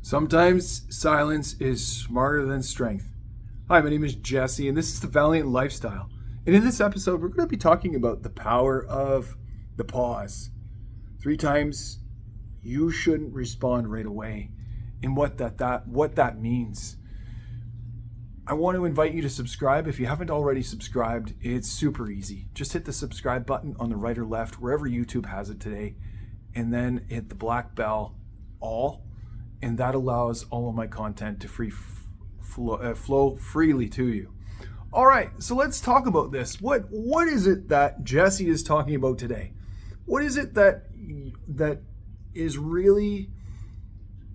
Sometimes silence is smarter than strength. Hi, my name is Jesse, and this is the Valiant Lifestyle. And in this episode, we're going to be talking about the power of the pause. 3 times you shouldn't respond right away, and what that means. I want to invite you to subscribe. If you haven't already subscribed, it's super easy. Just hit the subscribe button on the right or left, wherever YouTube has it today, and then hit the black bell, all. And that allows all of my content to flow freely to you. All right, so let's talk about this. What is it that Jesse is talking about today? What is it that is really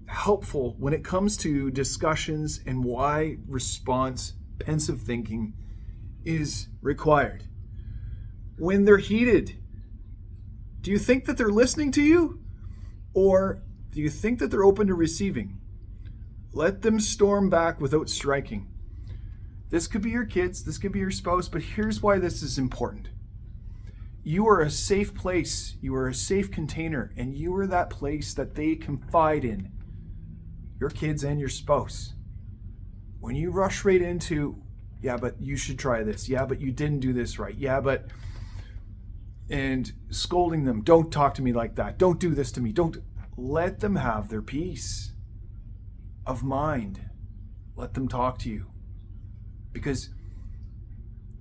helpful when it comes to discussions and why response, pensive thinking is required? When they're heated, do you think that they're listening to you? Or do you think that they're open to receiving? Let them storm back without striking. This could be your kids, this could be your spouse, but here's why this is important. You are a safe place, you are a safe container, and you are that place that they confide in, your kids and your spouse. When you rush right into, yeah, but you should try this, yeah, but you didn't do this right, yeah, but, and scolding them, don't talk to me like that, don't do this to me, don't. Let them have their peace of mind. Let them talk to you. Because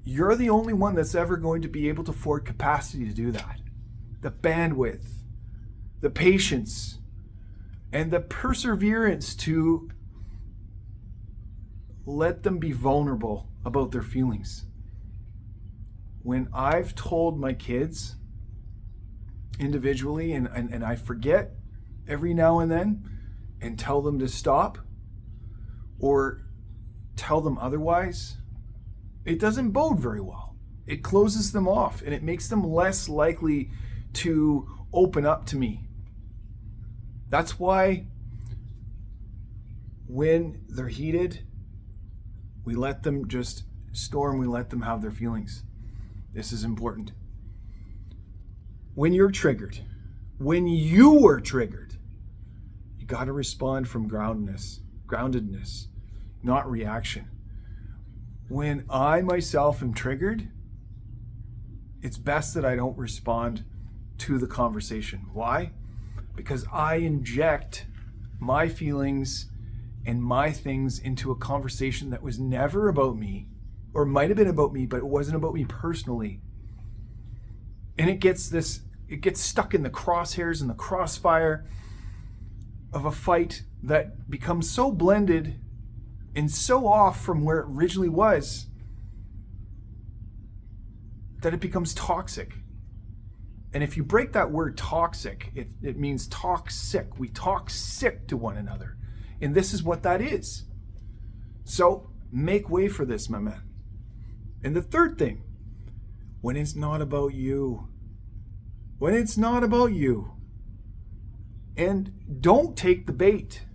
you're the only one that's ever going to be able to afford capacity to do that. The bandwidth, the patience, and the perseverance to let them be vulnerable about their feelings. When I've told my kids individually, and I forget every now and then, and tell them to stop or tell them otherwise, it doesn't bode very well. It closes them off and it makes them less likely to open up to me. That's why when they're heated, we let them just storm, we let them have their feelings. This is important. When you're triggered, when you are triggered, you got to respond from groundedness, not reaction. When I myself am triggered, it's best that I don't respond to the conversation. Why? Because I inject my feelings and my things into a conversation that was never about me, or might have been about me, but it wasn't about me personally. And it gets stuck in the crosshairs and the crossfire of a fight that becomes so blended and so off from where it originally was that it becomes toxic. And if you break that word toxic, it means toxic. We talk sick to one another. And this is what that is. So make way for this, my man. And the third thing, when it's not about you. When it's not about you. And don't take the bait.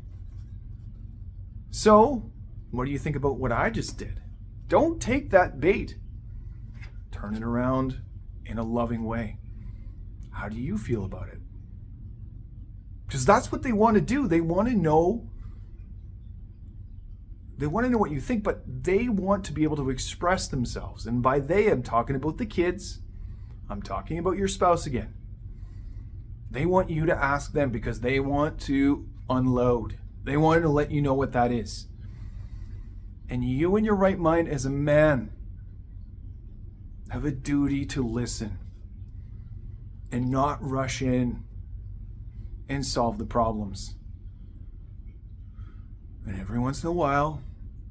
So, what do you think about what I just did? Don't take that bait. Turn it around in a loving way. How do you feel about it? Because that's what they want to do. They want to know what you think, but they want to be able to express themselves. And by they, I'm talking about the kids. I'm talking about your spouse again. They want you to ask them because they want to unload. They want to let you know what that is. And you in your right mind as a man have a duty to listen and not rush in and solve the problems. And every once in a while,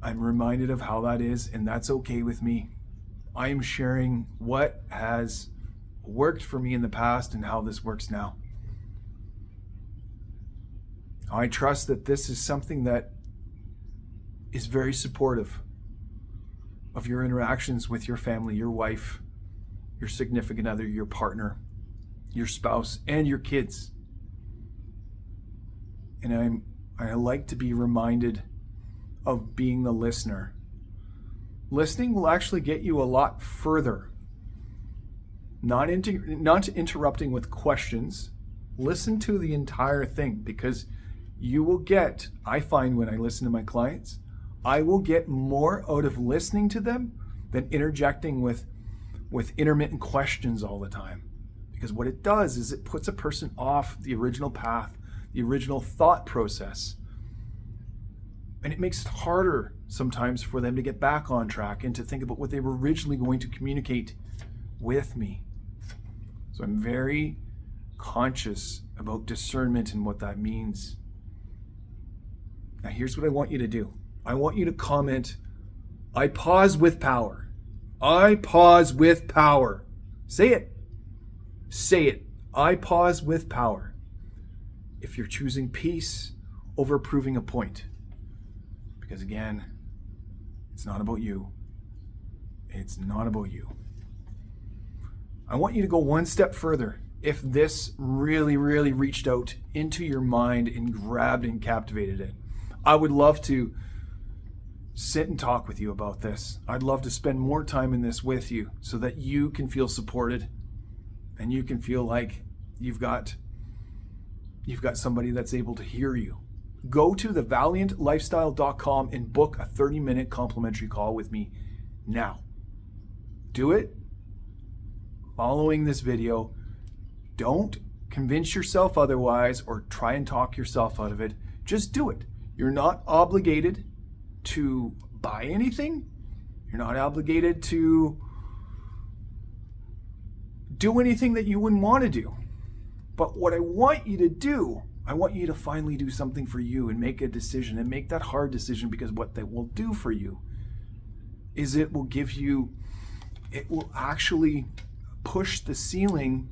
I'm reminded of how that is, and that's okay with me. I am sharing what has worked for me in the past and how this works now. I trust that this is something that is very supportive of your interactions with your family, your wife, your significant other, your partner, your spouse, and your kids. And I like to be reminded of being the listener. Listening will actually get you a lot further. Not interrupting with questions. Listen to the entire thing, because you will get, I find when I listen to my clients, I will get more out of listening to them than interjecting with intermittent questions all the time. Because what it does is it puts a person off the original path, the original thought process. And it makes it harder sometimes for them to get back on track and to think about what they were originally going to communicate with me. So I'm very conscious about discernment and what that means. Now here's what I want you to do. I want you to comment, I pause with power. I pause with power. Say it. Say it. I pause with power. If you're choosing peace over proving a point. Because again, it's not about you. It's not about you. I want you to go one step further. If this really, really reached out into your mind and grabbed and captivated it, I would love to sit and talk with you about this. I'd love to spend more time in this with you so that you can feel supported and you can feel like you've got somebody that's able to hear you. Go to thevaliantlifestyle.com and book a 30-minute complimentary call with me now. Do it following this video. Don't convince yourself otherwise or try and talk yourself out of it. Just do it. You're not obligated to buy anything. You're not obligated to do anything that you wouldn't want to do. But what I want you to do, I want you to finally do something for you and make a decision and make that hard decision, because what that will do for you is it will actually push the ceiling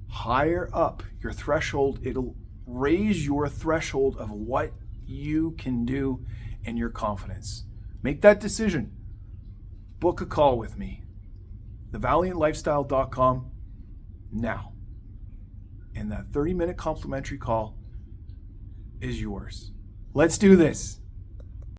higher up, your threshold. It'll raise your threshold of what you can do and your confidence. Make that decision. Book a call with me. thevaliantlifestyle.com now. And that 30-minute complimentary call is yours. Let's do this.